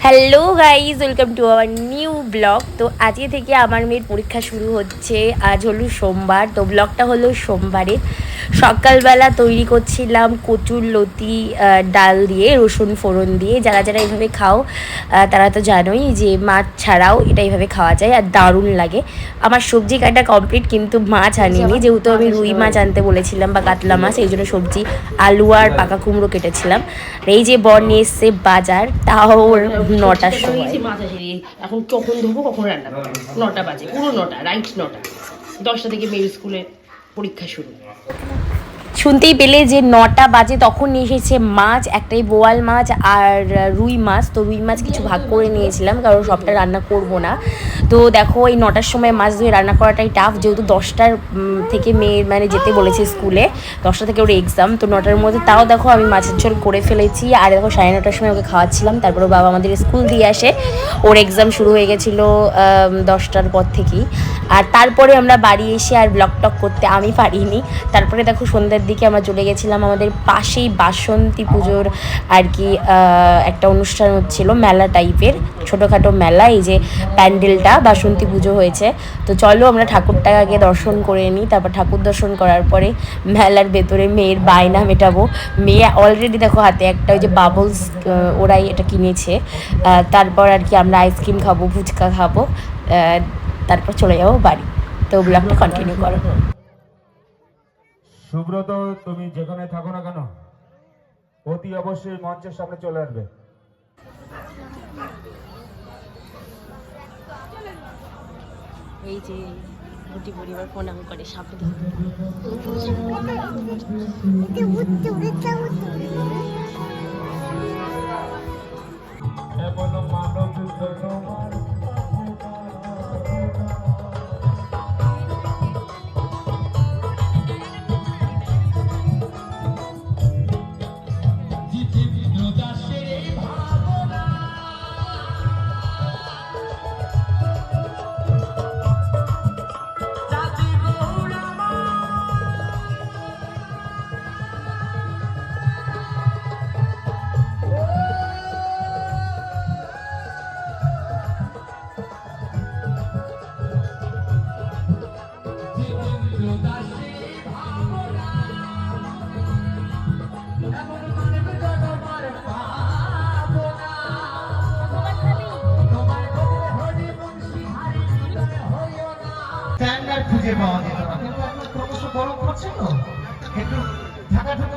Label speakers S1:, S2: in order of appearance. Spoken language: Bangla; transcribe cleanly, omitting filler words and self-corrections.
S1: Hello guys, welcome to our new blog. তো আজকে থেকে আমার মেয়ের পরীক্ষা শুরু হচ্ছে। আজ হলো সোমবার, তো ব্লগটা হলো সোমবারে। সকালবেলা তৈরি করছিলাম কচুর লতি ডাল দিয়ে, রসুন ফোড়ন দিয়ে। যারা যারা এইভাবে খাও তারা তো জানোই যে মাছ ছাড়াও এটা এইভাবে খাওয়া যায় আর দারুণ লাগে। আমার সবজি কাটা কমপ্লিট, কিন্তু মাছ আনিনি, যেহেতু আমি রুই মাছ আনতে বলেছিলাম বা কাতলা মাছ, এই জন্য সবজি আলু আর পাকা কুমড়ো কেটেছিলাম। এই যে বর নিয়ে এসছে বাজার, তাও 9টার সময়।
S2: এখন কখন ধরবো কখন রান্না করবো, 9টা বাজে, পুরো 9টা, রাইট 9টা। 10টা থেকে মেয়ের স্কুলে পরীক্ষা শুরু।
S1: শুনতেই পেলে যে 9টা বাজে, তখন নিয়ে এসেছে মাছ, একটাই বোয়াল মাছ আর রুই মাছ। তো রুই মাছ কিছু ভাগ করে নিয়েছিলাম, কারণ সবটা রান্না করব না। তো দেখো, এই 9টার সময় মাছ ধুয়ে রান্না করাটাই টাফ, যেহেতু 10টার থেকে মেয়ের মানে যেতে বলেছে স্কুলে, 10টা থেকে ওর এক্সাম। তো 9টার মধ্যে তাও দেখো আমি মাছের ঝোল করে ফেলেছি। আর দেখো 9:30টার সময় ওকে খাওয়াচ্ছিলাম, তারপরে বাবা আমাদের স্কুল দিয়ে আসে। ওর এক্সাম শুরু হয়ে গেছিলো 10টার পর থেকেই। আর তারপরে আমরা বাড়ি এসে আর ব্লগ টক করতে আমি পারিনি। তারপরে দেখো সন্ধ্যার দিকে আমরা চলে গেছিলাম আমাদের পাশেই বাসন্তী পুজোর আর কি একটা অনুষ্ঠান হচ্ছিল, মেলা টাইপের, ছোটোখাটো মেলা। এই যে প্যান্ডেলটা, বাসন্তী পুজো হয়েছে। তো চলো আমরা ঠাকুরটাকে আগে দর্শন করে নিই, তারপর ঠাকুর দর্শন করার পরে মেলার ভেতরে মেয়ের বায়না মেটাবো। মেয়ে অলরেডি দেখো হাতে একটা ওই যে বাবলস, ওরাই এটা কিনেছে। তারপর আর কি আমরা আইসক্রিম খাবো, ফুচকা খাবো, তারপর চলে যাবো বাড়ি। তো ব্লগটা কন্টিনিউ করো।
S3: সুব্রত, তুমি যেখানে থাকো না কেন, অতি অবশ্যই মঞ্চের সামনে চলে আসবে।
S1: এই যে গুটি পরিবার প্রণাম করে সামনে।
S4: স্ট্যান্ডার্ড খুঁজে পাওয়া যেত না, কিন্তু এখন ক্রমশ বড় করছে তো, একটু ঢাকা ঢুকো